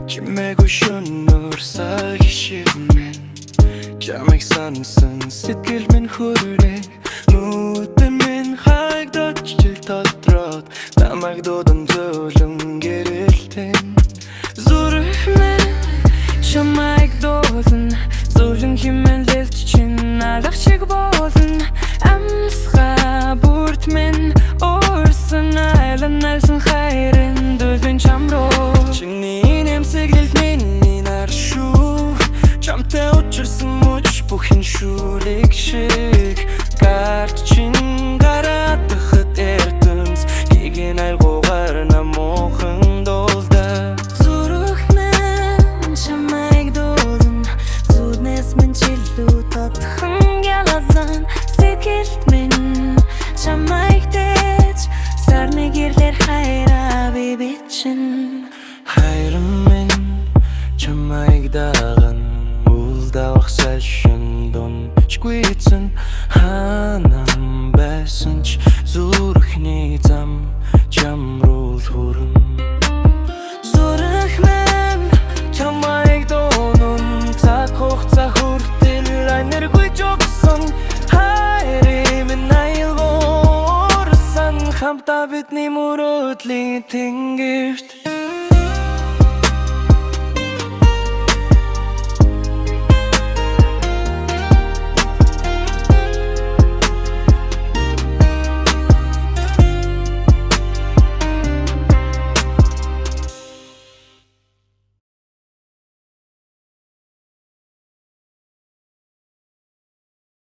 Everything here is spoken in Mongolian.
Чимээгүй шөнөөр сагишиг минь чамайг сансан сэтгэл минь хүрээ нүдэн минь хайгдаж чил тодроод намайг дуудан зөөлөн гэрэлтэн зүрх минь чамайг дуулан зөөлөн химэлэлт чин алах шиг болон амсгаа бүрт минь уурсан айлан альсан хайрын дөлвэн чам руу чиний нэмсэглэл миний нар шүү чамтай учирсан мөч бүхэн шүлэг шиг гарт чин гараадахад эрдэнэс гиген айлгуугаар намуухан дуулда зүрх минь чамайг дуулан зүрнэс минь чиллүү тодхон ялазан сэтгэлд минь чамайг дэж сарны гэрлэр хайраа би бичин хайрын минь чамайг даган улдаах салшин дунчгүйцэн ханам байсан ч зүрхний зам чамруул хүрэн зүрх минь чамайг дуунун цаг хугацаа хүртэл энергүй жогсон хайрын минь айлгуурсан хамтаа бидний мөрөөдлийн тэнгэрт